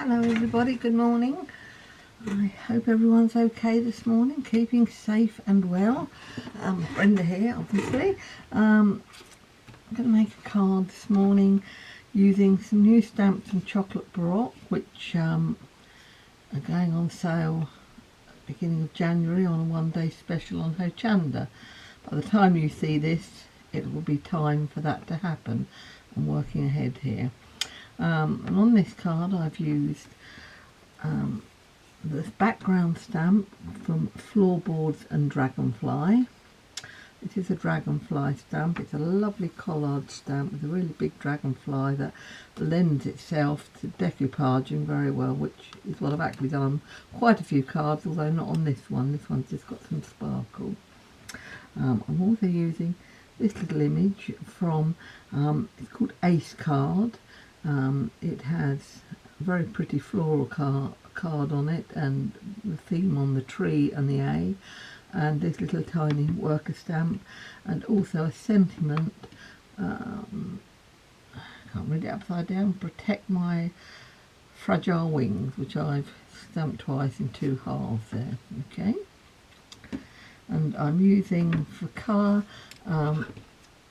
Hello everybody, good morning. I hope everyone's okay this morning, keeping safe and well. Brenda here, obviously. I'm going to make a card this morning using some new stamps from Chocolate Baroque, which are going on sale at the beginning of January on a one-day special on Hochanda. By the time you see this, it will be time for that to happen. I'm working ahead here. And on this card I've used this background stamp from Floorboards and Dragonfly. It is a dragonfly stamp. It's a lovely collard stamp with a really big dragonfly that lends itself to decoupaging very well, which is what I've actually done on quite a few cards, although not on this one. This one's just got some sparkle. I'm also using this little image from, it's called Ace Card. It has a very pretty floral card on it, and the theme on the tree and the A, and this little tiny worker stamp, and also a sentiment. I can't read it upside down. Protect my fragile wings, which I've stamped twice in two halves there. Okay, and I'm using for colour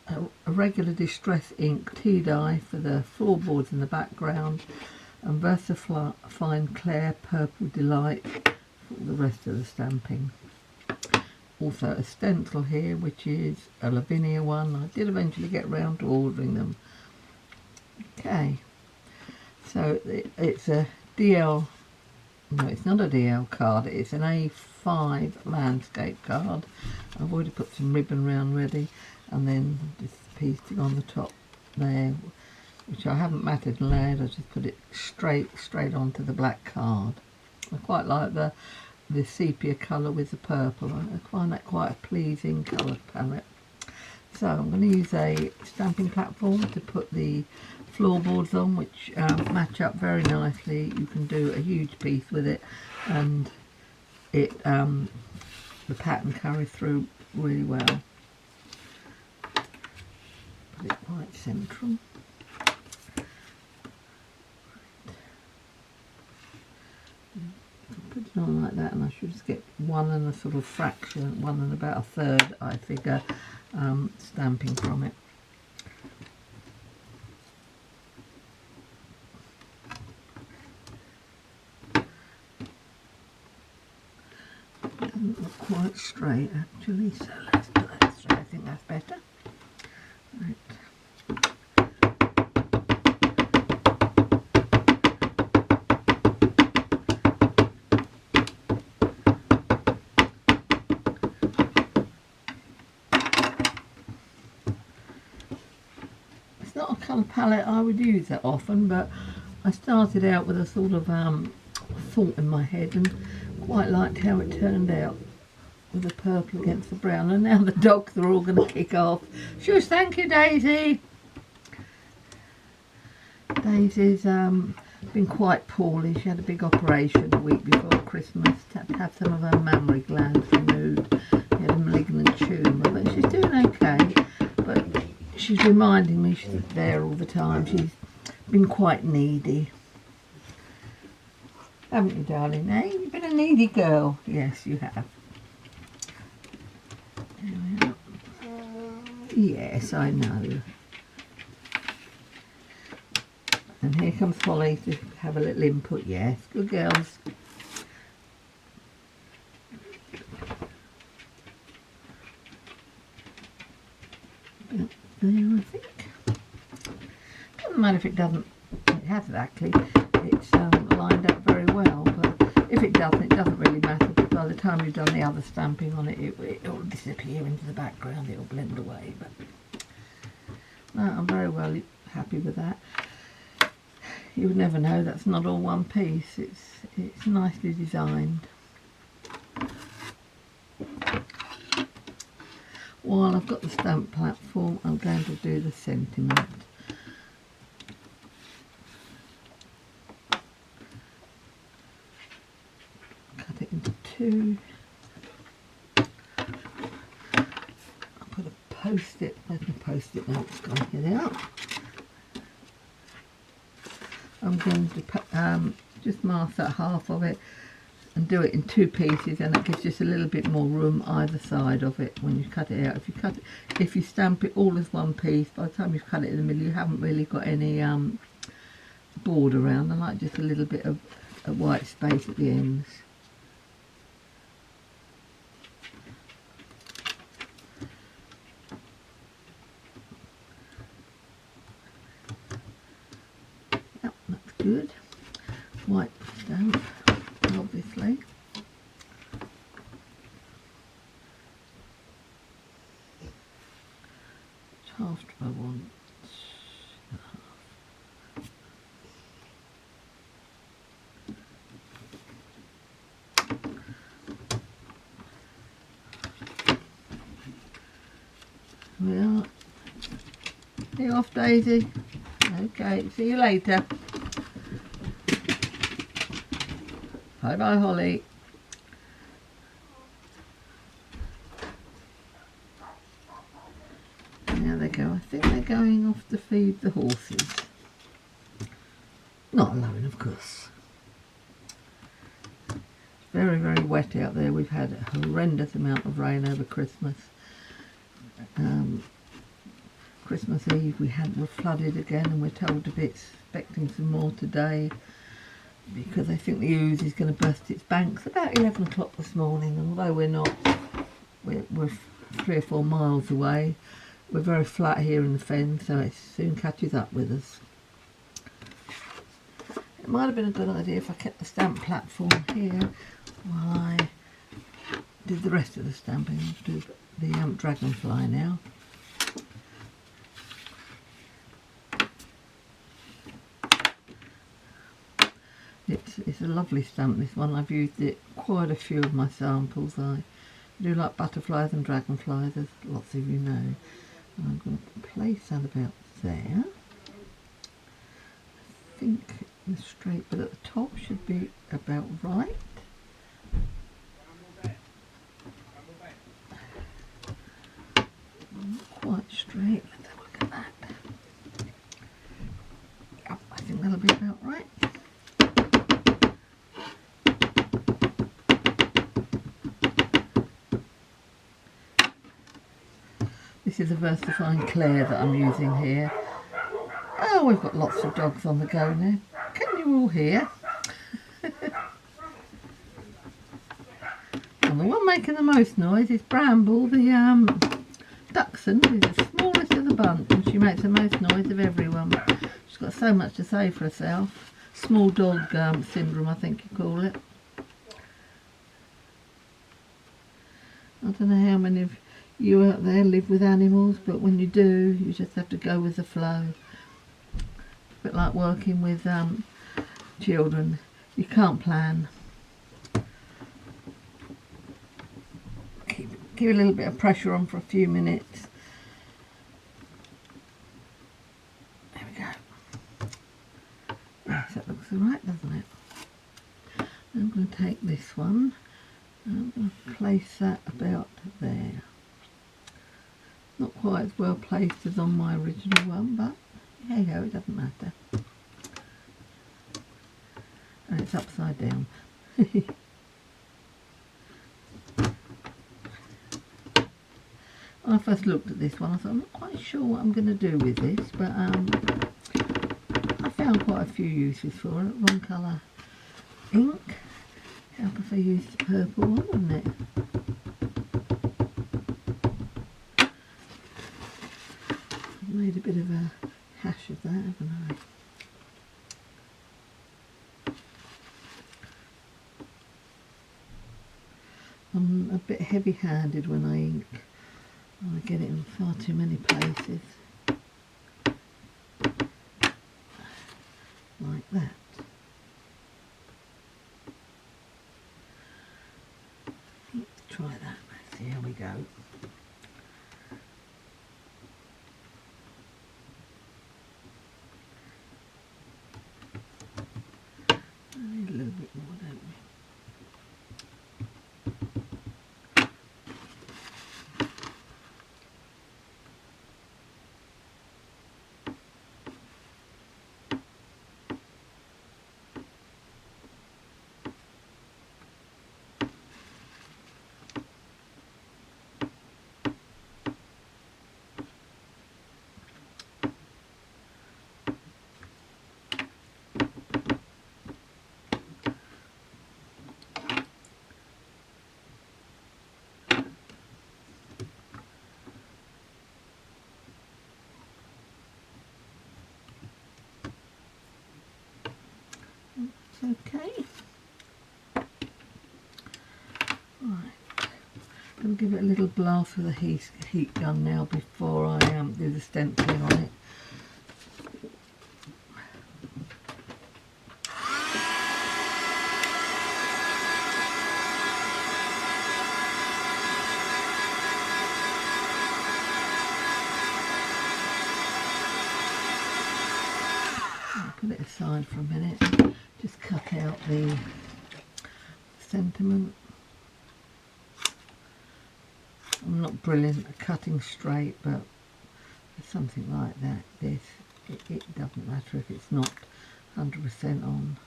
a regular distress ink tea dye for the floorboards in the background, and VersaFine Claire Purple Delight for the rest of the stamping. Also a stencil here, which is a Lavinia one. I did eventually get round to ordering them. Okay, so it's a DL, no, it's not a DL card, it's an A5 landscape card. I've already put some ribbon round ready, and then this piece to go on the top there, which I haven't matted and layered. I just put it straight onto the black card. I quite like the sepia colour with the purple. I find that quite a pleasing colour palette. So I'm going to use a stamping platform to put the floorboards on, which match up very nicely. You can do a huge piece with it, and it the pattern carries through really well. Put it quite central. Put it on like that, and I should just get one and a sort of fraction, one and about a third, I figure, stamping from it. It doesn't look quite straight actually, so let's put that straight. I think that's better. Right. It's not a colour palette I would use that often, but I started out with a sort of thought in my head and quite liked how it turned out with the purple against the brown, and now the dogs are all going to kick off. Shush, thank you, Daisy. Daisy's been quite poorly. She had a big operation the week before Christmas. Had to have some of her mammary glands removed. She had a malignant tumour, but she's doing okay. But she's reminding me she's there all the time. She's been quite needy. Haven't you, darling? Eh? You've been a needy girl. Yes, you have. Yes, I know. And here comes Holly to have a little input. Yes, good girls. About there, I think. Doesn't matter if it doesn't. It has actually. It's lined up very well, but if it doesn't, it doesn't really matter. But by the time you've done the other stamping on it, it will disappear into the background. It will blend away. But no, I'm very well happy with that. You would never know that's not all one piece. It's nicely designed. While I've got the stamp platform, I'm going to do the sentiment. Cut it into two. I'll put a post-it. Where's my post-it note? It's gone. Here they are. I'm going to just mask that half of it and do it in 2 pieces, and it gives just a little bit more room either side of it when you cut it out. If you stamp it all as one piece, by the time you've cut it in the middle, you haven't really got any board around. I like just a little bit of a white space at the ends. Yep, that's good. White stamp, obviously. Which half do I want? Well, you off, Daisy? Okay, see you later. Bye bye, Holly. There they go. I think they're going off to feed the horses. Not alone, of course. It's very, very wet out there. We've had a horrendous amount of rain over Christmas. Christmas Eve we're flooded again, and we're told to be expecting some more today, because I think the Ouse is going to burst its banks about 11 o'clock this morning. And although we're 3 or 4 miles away, we're very flat here in the fen, so it soon catches up with us. It might have been a good idea if I kept the stamp platform here while I did the rest of the stamping. I'll do the dragonfly now. It's a lovely stamp, this one. I've used it quite a few of my samples. I do like butterflies and dragonflies, as lots of you know. I'm going to place that about there. I think the straight bit at the top should be about right. Not quite straight. Let's have a look at that. Yep, I think that'll be about right. This is a VersaFine Claire that I'm using here. Oh, we've got lots of dogs on the go now. Can you all hear? And the one making the most noise is Bramble, the dachshund, who's the smallest of the bunch, and she makes the most noise of everyone. She's got so much to say for herself. Small dog syndrome, I think you call it. I don't know how many of you out there live with animals, but when you do, you just have to go with the flow. A bit like working with children. You can't plan. Keep a little bit of pressure on for a few minutes. There we go. Yes, that looks alright, doesn't it? I'm going to take this one and I'm going to place that about there. Not quite as well placed as on my original one, but hey ho, it doesn't matter. And it's upside down. When I first looked at this one, I thought, I'm not quite sure what I'm going to do with this, but I found quite a few uses for it. One colour ink. Help if I used the purple one, wouldn't it? Made a bit of a hash of that, haven't I? I'm a bit heavy-handed when I ink. I get it in far too many places. Like that. Let's try that. Let's see how we go. A little bit more, don't we? okay. Right, I'm going to give it a little blast with a heat gun now before I do the stenciling on it. Put it aside for a minute, just cut out the sentiment. I'm not brilliant at cutting straight, but something like that, it doesn't matter if it's not 100% on.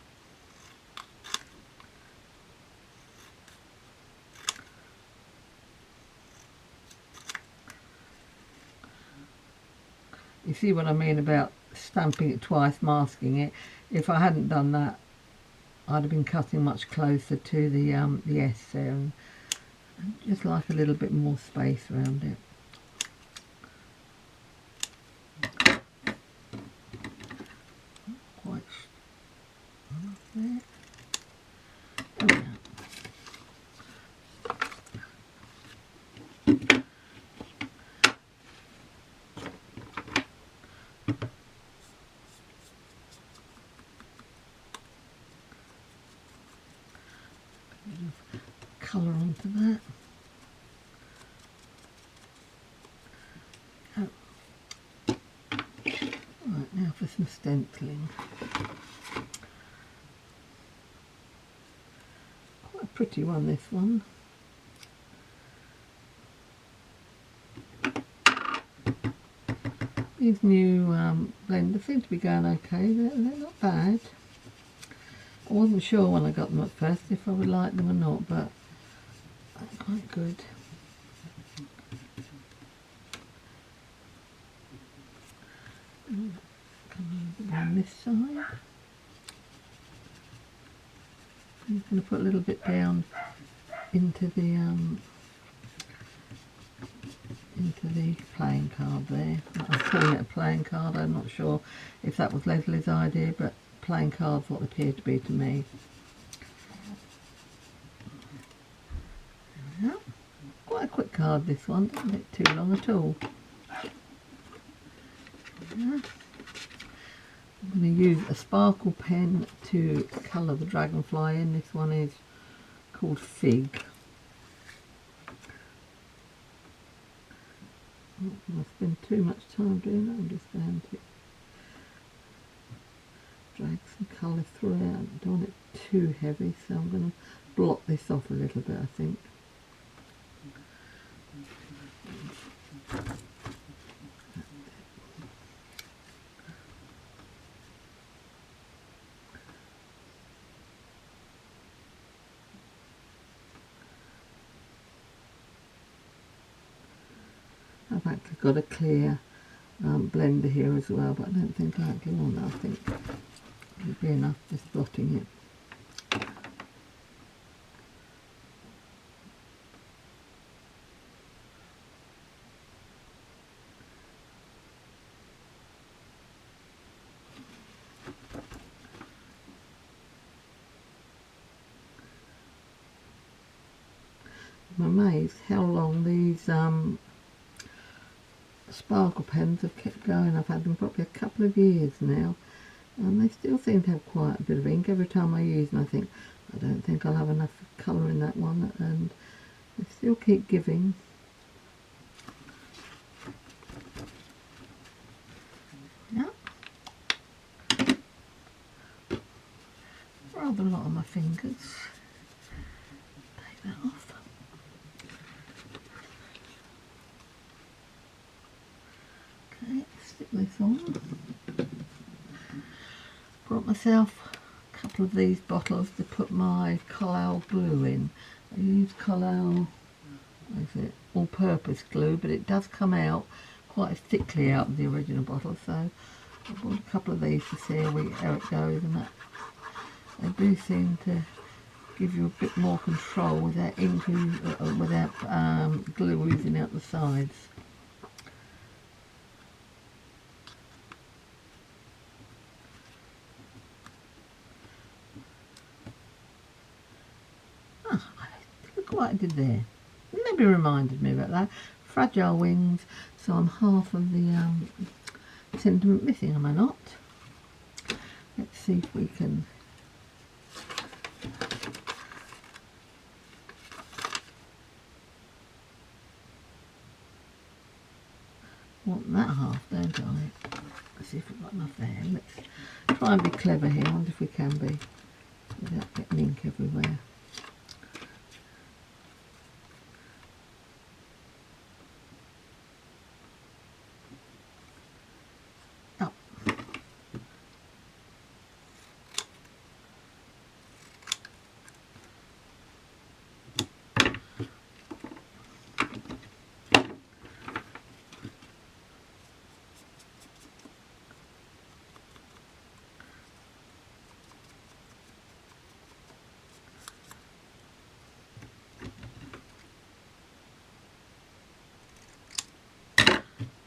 You see what I mean about stamping it twice, masking it? If I hadn't done that, I'd have been cutting much closer to the S there, and just like a little bit more space around it. Quite there. Oh, yeah. Colour onto that. Oh. Right, now for some stenciling. Quite a pretty one, this one. These new blenders seem to be going okay, they're not bad. I wasn't sure when I got them at first if I would like them or not, but they're quite good. Come over on this side. I'm just going to put a little bit down into the playing card there. I'm calling it a playing card. I'm not sure if that was Leslie's idea, but playing cards what they appear to be to me. There we go. Quite a quick card, this one, doesn't take too long at all. Yeah. I'm going to use a sparkle pen to colour the dragonfly in. This one is called Fig. I'm not going to spend too much time doing that. I'm just going to drag some colour through it. I don't want it too heavy, so I'm going to blot this off a little bit, I think. I've actually got a clear blender here as well, but I don't think I actually want that. I think it'll be enough just blotting it. I'm amazed how long these sparkle pens have kept going. I've had them probably a couple of years now, and they still seem to have quite a bit of ink. Every time I use them I think, I don't think I'll have enough colour in that one, and they still keep giving. Yeah. Rather a lot on my fingers. Take that off. Okay, stick this on. Brought myself a couple of these bottles to put my Collal glue in. I use Collal, what is it, all-purpose glue, but it does come out quite thickly out of the original bottle, so I bought a couple of these to see how it goes, and that they do seem to give you a bit more control without ink, without glue oozing out the sides. look what I did there. Maybe reminded me about that. Fragile wings, so I'm half of the sentiment missing, am I not? Let's see if we can want that half, don't I? Let's see if we've got enough there. Let's try and be clever here. I wonder if we can be without getting ink everywhere. Up.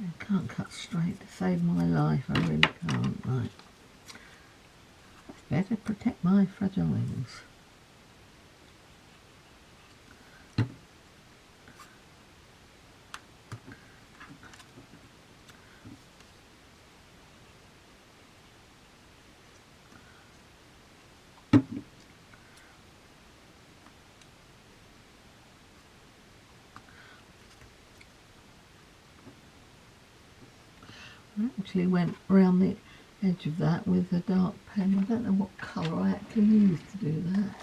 I can't cut straight to save my life, I really can't. Right. That's better, protect my fragile wings. I actually went around the edge of that with a dark pen. I don't know what colour I actually used to do that.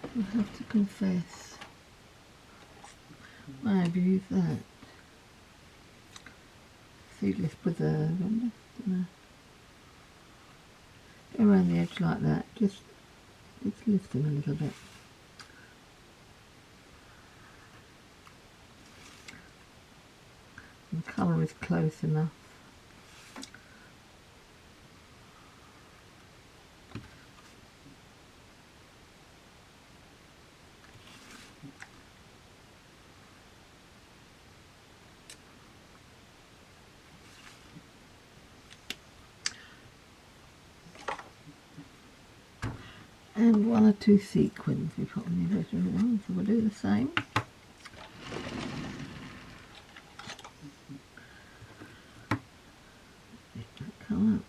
I have to confess. I have used that. Seedless Preserve, I don't know. Go around the edge like that, just lift them a little bit. And the colour is close enough. And one or two sequins we put on the original one, so we'll do the same. Make that come up.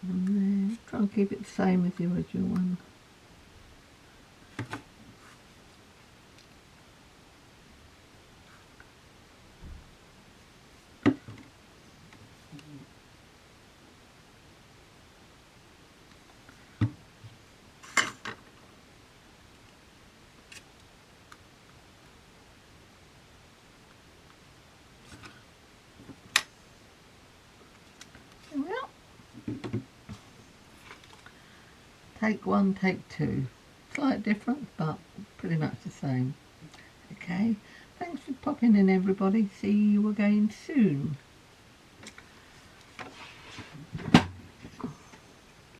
And then try and keep it the same as the original one. Well, take one, take two. Slight difference, but pretty much the same. Okay, thanks for popping in everybody. See you again soon.